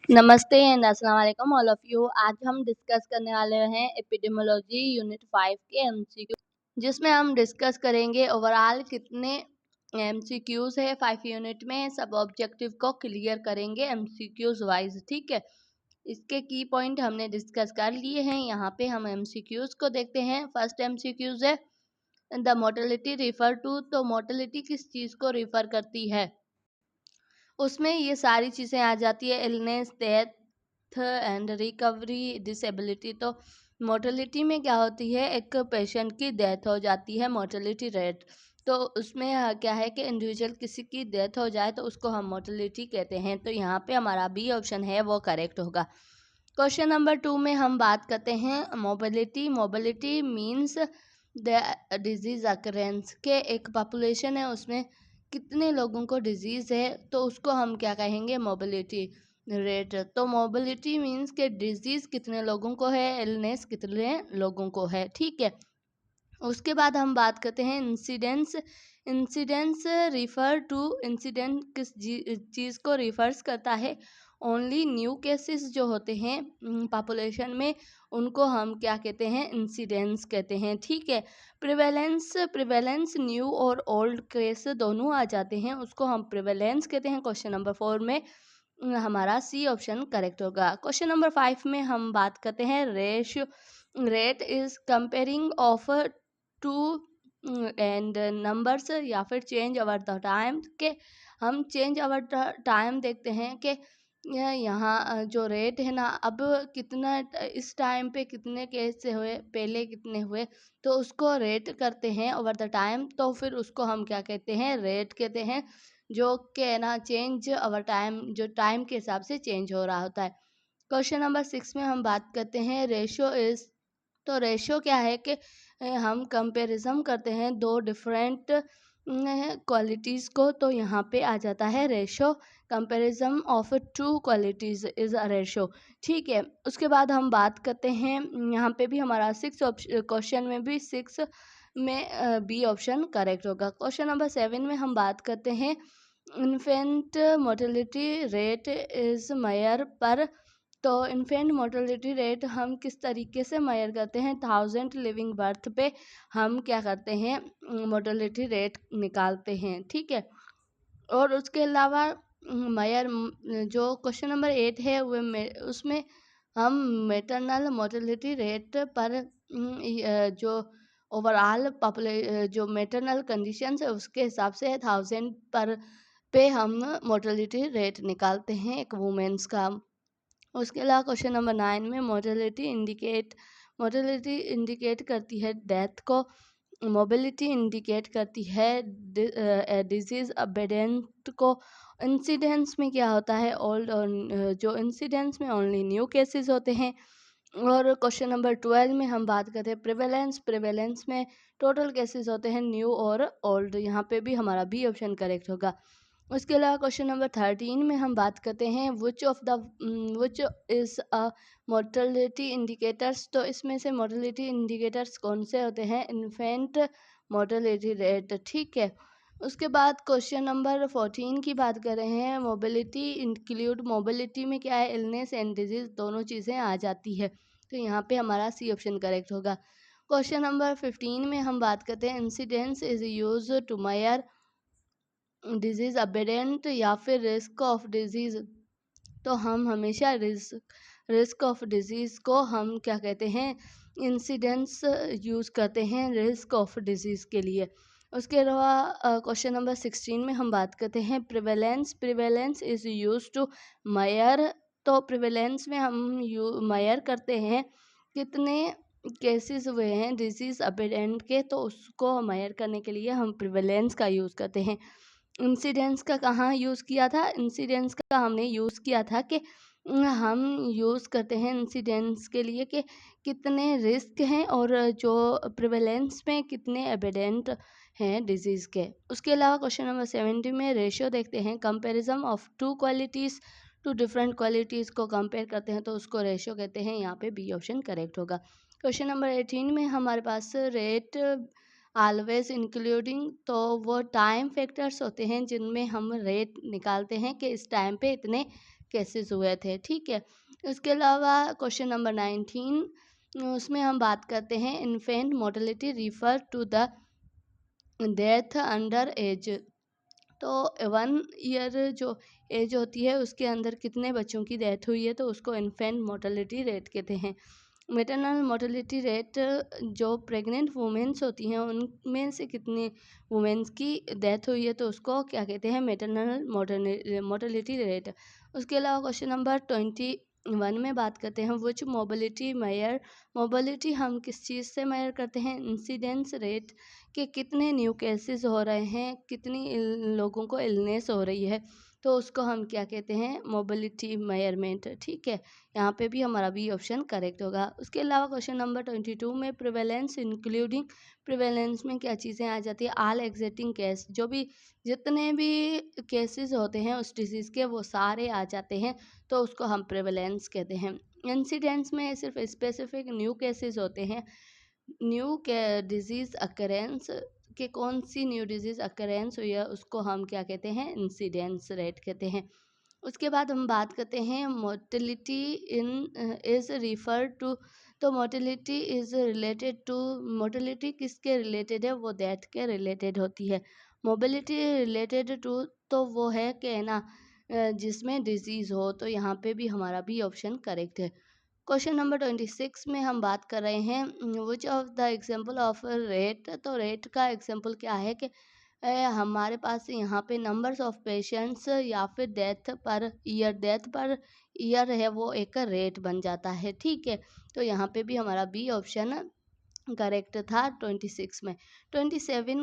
नमस्ते एंड अस्सलाम वालेकुम ऑल ऑफ यू। आज हम डिस्कस करने वाले हैं एपिडेमियोलॉजी यूनिट 5 के एमसीक्यू, जिसमें हम डिस्कस करेंगे ओवरऑल कितने एमसीक्यूज है 5 यूनिट में। सब ऑब्जेक्टिव को क्लियर करेंगे एमसीक्यूज वाइज, ठीक है। इसके की पॉइंट हमने डिस्कस कर लिए हैं। यहाँ पे हम एमसीक्यूज को देखते हैं। फर्स्ट एमसीक्यूज है द मोर्टेलिटी रिफर टू। तो मोर्टेलिटी किस चीज़ को रिफर करती है? उसमें ये सारी चीज़ें आ जाती है, illness, death and recovery, disability. तो मोर्टेलिटी में क्या होती है, एक पेशेंट की डेथ हो जाती है, मोर्टेलिटी रेट। तो उसमें क्या है कि इंडिविजुअल किसी की डेथ हो जाए तो उसको हम मोर्टेलिटी कहते हैं। तो यहाँ पे हमारा बी ऑप्शन है वो करेक्ट होगा। क्वेश्चन नंबर 2 में हम बात करते हैं mobility. Mobility means the disease occurrence के एक पॉपुलेशन है, उसमें कितने लोगों को डिजीज़ है, तो उसको हम क्या कहेंगे, मोबिलिटी रेट। तो मोबिलिटी मीन्स के डिजीज़ कितने लोगों को है, इलनेस कितने लोगों को है, ठीक है। उसके बाद हम बात करते हैं incidence. Incidence refer to, incident किस चीज़ को रिफ़र्स करता है? ओनली न्यू केसेस जो होते हैं पॉपुलेशन में, उनको हम क्या कहते हैं, इंसिडेंस कहते हैं, ठीक है। प्रिवेलेंस, प्रिवेलेंस न्यू और ओल्ड केस दोनों आ जाते हैं, उसको हम प्रिवेलेंस कहते हैं। क्वेश्चन नंबर 4 में हमारा सी ऑप्शन करेक्ट होगा। क्वेश्चन नंबर 5 में हम बात करते हैं ratio. Rate is comparing of two and numbers या फिर चेंज ओवर द टाइम के। हम चेंज ओवर टाइम देखते हैं कि यहाँ जो रेट है ना, अब कितना इस टाइम पे कितने केस से हुए, पहले कितने हुए, तो उसको रेट करते हैं ओवर द टाइम। तो फिर उसको हम क्या कहते हैं, रेट कहते हैं, जो कि ना चेंज ओवर टाइम, जो टाइम के हिसाब से चेंज हो रहा होता है। क्वेश्चन नंबर 6 में हम बात करते हैं रेशियो इज। तो रेशियो क्या है कि हम कंपैरिजन करते हैं दो डिफरेंट क्वालिटीज़ को, तो यहाँ पे आ जाता है ratio. Comparison of two qualities is a ratio, ठीक है। उसके बाद हम बात करते हैं, यहाँ पे भी हमारा 6 क्वेश्चन में भी 6 में बी ऑप्शन करेक्ट होगा। क्वेश्चन नंबर 7 में हम बात करते हैं infant mortality rate is mayor पर। तो इन्फेंट मोर्टेलिटी रेट हम किस तरीके से मेयर करते हैं? 1000 लिविंग बर्थ पे हम क्या करते हैं, मोर्टेलिटी रेट निकालते हैं, ठीक है। और उसके अलावा मेयर जो क्वेश्चन नंबर 8 है वो उसमें हम मैटरनल मोर्टेलिटी रेट पर जो ओवरऑल जो मैटरनल कंडीशंस है उसके हिसाब से 1000 पर पे हम मोर्टेलिटी रेट निकालते हैं एक वुमेन्स का। उसके अलावा क्वेश्चन नंबर 9 में मोर्टेलिटी इंडिकेट करती है डेथ को, मोबिलिटी इंडिकेट करती है डिजीज अबेडेंट को। इंसिडेंस में क्या होता है, ओल्ड और जो इंसिडेंस में ओनली न्यू केसेस होते हैं। और क्वेश्चन नंबर 12 में हम बात करते हैं प्रिवेलेंस। प्रिवेलेंस में टोटल केसेस होते हैं न्यू और ओल्ड, यहाँ पे भी हमारा बी ऑप्शन करेक्ट होगा। उसके अलावा क्वेश्चन नंबर 13 में हम बात करते हैं which is a mortality indicators. तो इसमें से मोर्टेलिटी इंडिकेटर्स कौन से होते हैं? इन्फेंट मोर्टेलिटी रेट, ठीक है। उसके बाद क्वेश्चन नंबर 14 की बात कर रहे हैं, मोबिलिटी इंक्लूड। मोबिलिटी में क्या है, इलनेस एंड डिजीज दोनों चीज़ें आ जाती है, तो यहाँ पे हमारा सी ऑप्शन करेक्ट होगा। क्वेश्चन नंबर 15 में हम बात करते हैं incidence is use to measure disease abundant या फिर रिस्क ऑफ डिजीज। तो हम हमेशा रिस्क ऑफ डिजीज़ को हम क्या कहते हैं, इंसिडेंस यूज़ करते हैं रिस्क ऑफ डिजीज़ के लिए। उसके अलावा क्वेश्चन नंबर 16 में हम बात करते हैं prevalence. Prevalence is use to measure. तो प्रिवेलेंस में हम मेयर करते हैं कितने केसेस हुए हैं डिजीज़ अबेडेंट के, तो उसको मेयर करने के लिए हम प्रिवेलेंस का यूज़ करते हैं। इंसिडेंस का कहाँ यूज़ किया था? इंसिडेंस का हमने यूज़ किया था कि हम यूज़ करते हैं इंसिडेंस के लिए कि कितने रिस्क हैं और जो प्रिवेलेंस में कितने एविडेंट हैं डिजीज़ के। उसके अलावा क्वेश्चन नंबर 70 में रेशियो देखते हैं, comparison of two qualities, two different qualities को कंपेयर करते हैं, तो उसको रेशियो कहते हैं। यहाँ पे बी ऑप्शन करेक्ट होगा। क्वेश्चन नंबर 18 में हमारे पास रेट ऑलवेज इंक्लूडिंग। तो वो टाइम फैक्टर्स होते हैं जिनमें हम रेट निकालते हैं कि इस टाइम पे इतने केसेस हुए थे, ठीक है। इसके अलावा क्वेश्चन नंबर 19 उसमें हम बात करते हैं infant mortality refer to the death under age. तो 1 ईयर जो एज होती है उसके अंदर कितने बच्चों की डेथ हुई है तो उसको इन्फेंट मोर्टेलिटी रेट कहते हैं। मैटरनल मोर्टेलिटी रेट जो प्रेग्नेंट वुमेन्स होती हैं उनमें से कितनी वुमेन्स की डेथ हुई है तो उसको क्या कहते हैं, मैटरनल मोर्टेलिटी रेट। उसके अलावा क्वेश्चन नंबर 21 में बात करते हैं विच मोबिलिटी मेयर। मोबिलिटी हम किस चीज़ से मेयर करते हैं, इंसिडेंस रेट कि कितने न्यू केसेस हो रहे हैं, कितनी लोगों को इलनेस हो रही है तो उसको हम क्या कहते हैं, मोबिलिटी मेयरमेंट, ठीक है। यहाँ पे भी हमारा बी ऑप्शन करेक्ट होगा। उसके अलावा क्वेश्चन नंबर 22 में प्रिवेलेंस इंक्लूडिंग, प्रिवेलेंस में क्या चीज़ें आ जाती है, ऑल एग्जिस्टिंग केस, जो भी जितने भी केसेस होते हैं उस डिजीज़ के वो सारे आ जाते हैं तो उसको हम प्रिवेलेंस कहते हैं। इंसिडेंस में सिर्फ स्पेसिफिक न्यू केसेस होते हैं, न्यू के डिजीज़ अकरेंस कि कौन सी न्यू डिजीज़ अकरेंस हुई है उसको हम क्या कहते हैं, इंसिडेंस रेट कहते हैं। उसके बाद हम बात करते हैं mortality in is refer to. तो mortality is related to, mortality किसके रिलेटेड है, वो डेथ के रिलेटेड होती है। मोबिलिटी रिलेटेड टू तो वो है कि ना जिसमें डिजीज़ हो, तो यहाँ पे भी हमारा भी ऑप्शन करेक्ट है। क्वेश्चन नंबर 26 में हम बात कर रहे हैं which of the example of rate. तो रेट का एग्जाम्पल क्या है कि हमारे पास यहाँ पे नंबर्स ऑफ पेशेंट्स या फिर death per year, death per year है वो एक रेट बन जाता है, ठीक है। तो यहाँ पे भी हमारा बी ऑप्शन करेक्ट था 26 में। 27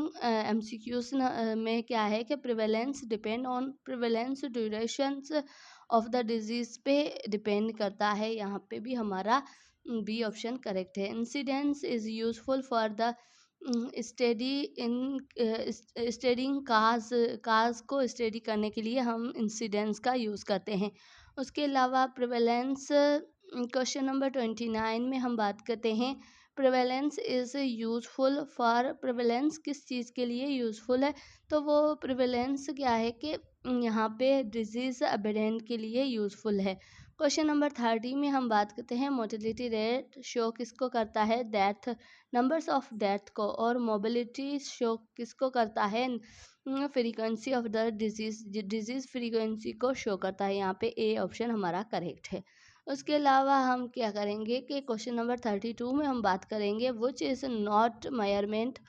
MCQs में क्या है कि prevalence depend on, prevalence durations of the disease पे डिपेंड करता है, यहाँ पे भी हमारा बी ऑप्शन करेक्ट है। Incidence is useful for the study in, studying cause को स्टडी करने के लिए हम इंसिडेंस का यूज़ करते हैं। उसके अलावा प्रिवेलेंस, क्वेश्चन नंबर 29 में हम बात करते हैं prevalence is useful for, prevalence किस चीज़ के लिए यूज़फुल है तो वो प्रिवेलेंस क्या है कि यहाँ पे डिजीज़ अबेडेंट के लिए यूज़फुल है। क्वेश्चन नंबर 30 में हम बात करते हैं मोर्टेलिटी रेट शो किसको करता है, डेथ, नंबर्स ऑफ डेथ को, और मोबिलिटी शो किसको करता है, frequency of the disease, disease frequency को शो करता है। यहाँ पे ए ऑप्शन हमारा करेक्ट है। उसके अलावा हम क्या करेंगे कि क्वेश्चन नंबर 32 में हम बात करेंगे विच इज़ नॉट मेयरमेंट।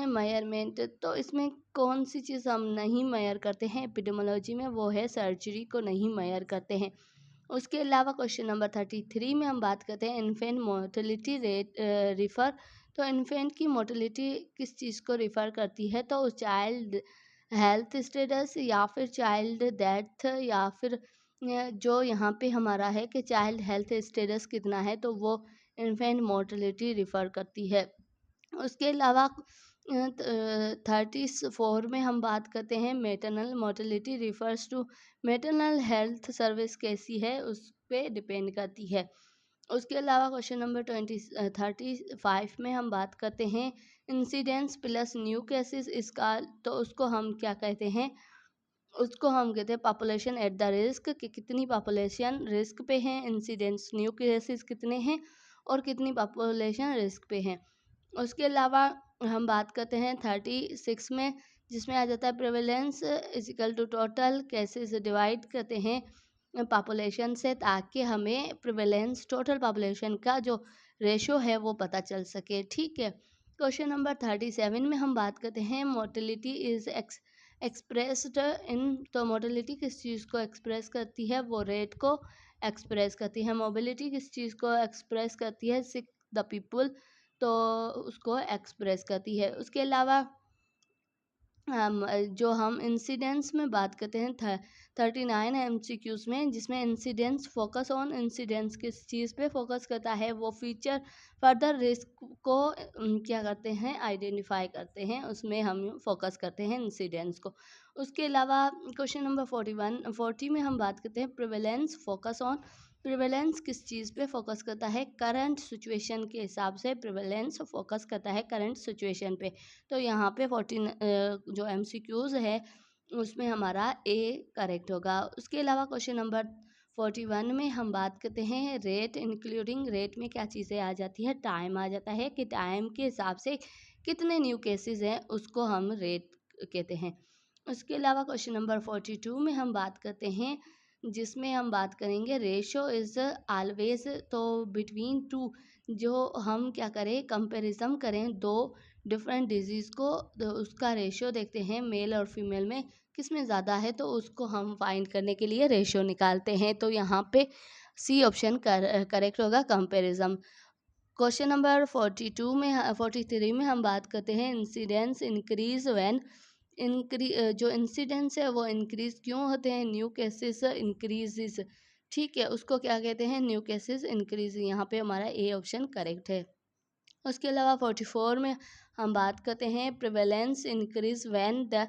मेयरमेंट तो इसमें कौन सी चीज़ हम नहीं मेयर करते हैं एपिडेमोलॉजी में, वो है सर्जरी को नहीं मेयर करते हैं। उसके अलावा क्वेश्चन नंबर 33 में हम बात करते हैं इन्फेंट मोर्टेलिटी रेट रिफ़र। तो इन्फेंट की मोर्टेलिटी किस चीज़ को रिफ़र करती है तो चाइल्ड हेल्थ स्टेटस या फिर चाइल्ड डेथ, या फिर जो यहाँ पे हमारा है कि चाइल्ड हेल्थ स्टेटस कितना है तो वो इन्फेंट मोर्टेलिटी रिफ़र करती है। उसके अलावा 34 में हम बात करते हैं maternal mortality refers to, maternal health service कैसी है उस पर डिपेंड करती है। उसके अलावा क्वेश्चन नंबर 35 में हम बात करते हैं इंसिडेंस प्लस न्यू केसेस, इसका तो उसको हम क्या कहते हैं, उसको हम कहते हैं पॉपुलेशन एट द रिस्क कि कितनी पॉपुलेशन रिस्क पे है, इंसिडेंस न्यू केसेस कितने हैं और कितनी पॉपुलेशन रिस्क पे हैं। उसके अलावा हम बात करते हैं 36 में, जिसमें आ जाता है प्रेवलेंस इजिकल टू टोटल, कैसे डिवाइड करते हैं पॉपुलेशन से ताकि हमें प्रेवलेंस टोटल पॉपुलेशन का जो रेशो है वो पता चल सके, ठीक है। क्वेश्चन नंबर 37 में हम बात करते हैं मोर्टेलिटी इज एक्सप्रेस्ड इन। तो मोर्टेलिटी किस चीज़ को एक्सप्रेस करती है, वो रेट को एक्सप्रेस करती है। मोबिलिटी किस चीज़ को एक्सप्रेस करती है, सिक द पीपल, तो उसको एक्सप्रेस करती है। उसके अलावा जो हम इंसिडेंस में बात करते हैं 39 MCQs में, जिसमें इंसिडेंस फोकस ऑन, इंसिडेंस किस चीज़ पे फोकस करता है, वो फीचर फर्दर रिस्क को क्या करते हैं, आइडेंटिफाई करते हैं, उसमें हम फोकस करते हैं इंसिडेंस को। उसके अलावा क्वेश्चन नंबर 40 में हम बात करते हैं प्रिवेलेंस फोकस ऑन, प्रिवेलेंस किस चीज़ पे फोकस करता है, करंट सिचुएशन के हिसाब से प्रिवेलेंस फोकस करता है करंट सिचुएशन पे। तो यहाँ पे 14 जो MCQs है उसमें हमारा ए करेक्ट होगा। उसके अलावा क्वेश्चन नंबर 41 में हम बात करते हैं रेट इंक्लूडिंग। रेट में क्या चीज़ें आ जाती है, टाइम आ जाता है कि टाइम के हिसाब से कितने न्यू केसेस हैं उसको हम रेट कहते हैं। उसके अलावा क्वेश्चन नंबर 42 में हम बात करते हैं जिसमें हम बात करेंगे रेशो इज़ ऑलवेज। तो बिटवीन टू, जो हम क्या करें, कंपैरिजन करें दो डिफरेंट डिजीज़ को, तो उसका रेशियो देखते हैं मेल और फीमेल में किस में ज़्यादा है, तो उसको हम फाइंड करने के लिए रेशियो निकालते हैं। तो यहाँ पे सी ऑप्शन करेक्ट होगा, कंपैरिजन। क्वेश्चन नंबर 42 में 43 में हम बात करते हैं इंसिडेंस इंक्रीज व्हेन। जो इंसिडेंस है वो इंक्रीज क्यों होते हैं, न्यू केसेस इंक्रीजेस। ठीक है, उसको क्या कहते हैं, न्यू केसेस इंक्रीज। यहाँ पे हमारा ए ऑप्शन करेक्ट है। उसके अलावा 44 में हम बात करते हैं प्रिवेलेंस इंक्रीज व्हेन द।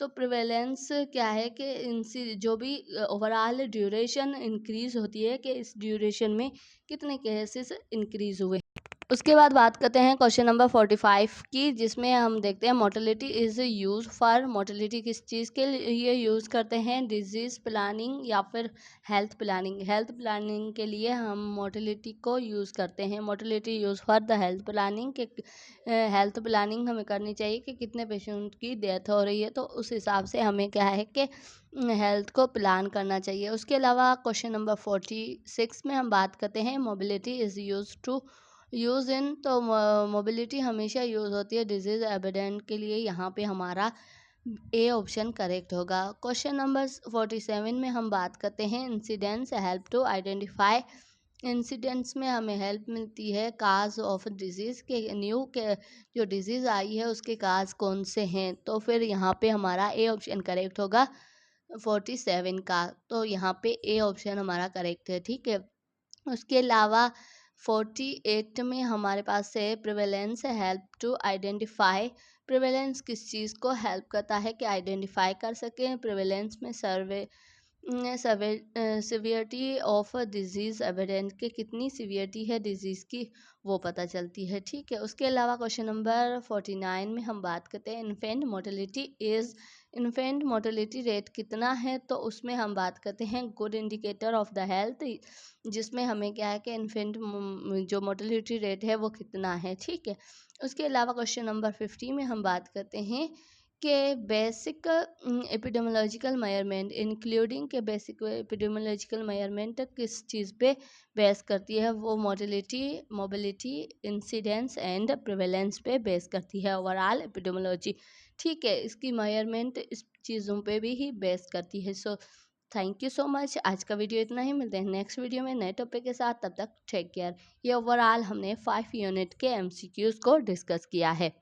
तो प्रिवेलेंस क्या है कि इनसी जो भी ओवरऑल ड्यूरेशन इंक्रीज होती है कि इस ड्यूरेशन में कितने केसेस इंक्रीज हुए। उसके बाद बात करते हैं क्वेश्चन नंबर 45 की, जिसमें हम देखते हैं mortality is use for. Mortality किस चीज़ के लिए यूज़ करते हैं, डिजीज़ प्लानिंग या फिर हेल्थ प्लानिंग। हेल्थ प्लानिंग के लिए हम मोर्टेलिटी को यूज़ करते हैं। Mortality use for the health planning के हेल्थ प्लानिंग हमें करनी चाहिए कि कितने पेशेंट की डेथ हो रही है, तो उस हिसाब से हमें क्या है कि हेल्थ को प्लान करना चाहिए। उसके अलावा क्वेश्चन नंबर 46 में हम बात करते हैं mobility is use to use in. तो मोबिलिटी हमेशा यूज़ होती है डिजीज़ एविडेंट के लिए। यहाँ पे हमारा ए ऑप्शन करेक्ट होगा। क्वेश्चन नंबर 47 में हम बात करते हैं incidents help to identify. Incidents में हमें हेल्प मिलती है काज ऑफ डिजीज़ के, न्यू के जो डिजीज़ आई है उसके काज कौन से हैं। तो फिर यहाँ पे हमारा ए ऑप्शन करेक्ट होगा 47 का। तो यहाँ पे ए ऑप्शन हमारा करेक्ट है। ठीक है, उसके अलावा 48 में हमारे पास है prevalence help to identify. Prevalence किस चीज़ को हेल्प करता है कि आइडेंटिफाई कर सकें। प्रिवेलेंस में सिवियरिटी ऑफ डिजीज़ एविडेंट के कितनी सिवियरिटी है डिजीज़ की वो पता चलती है। ठीक है, उसके अलावा क्वेश्चन नंबर 49 में हम बात करते हैं infant mortality is. Infant mortality rate कितना है, तो उसमें हम बात करते हैं good indicator of the health, जिसमें हमें क्या है कि इन्फेंट जो मोर्टेलिटी रेट है वो कितना है। ठीक है, उसके अलावा क्वेश्चन नंबर 50 में हम बात करते हैं कि बेसिक एपिडेमोलॉजिकल मेजरमेंट इंक्लूडिंग के बेसिक एपिडेमोलॉजिकल मेजरमेंट किस चीज़ पे बेस करती है, वो mortality, mobility, incidence and prevalence पे बेस करती है ओवरऑल एपिडेमोलॉजी। ठीक है, इसकी मेजरमेंट इस चीज़ों पे भी ही बेस करती है। So thank you so much. आज का वीडियो इतना ही, मिलते हैं नेक्स्ट वीडियो में नए टॉपिक के साथ। तब तक टेक केयर। ये ओवरऑल हमने 5 यूनिट के MCQs को डिस्कस किया है।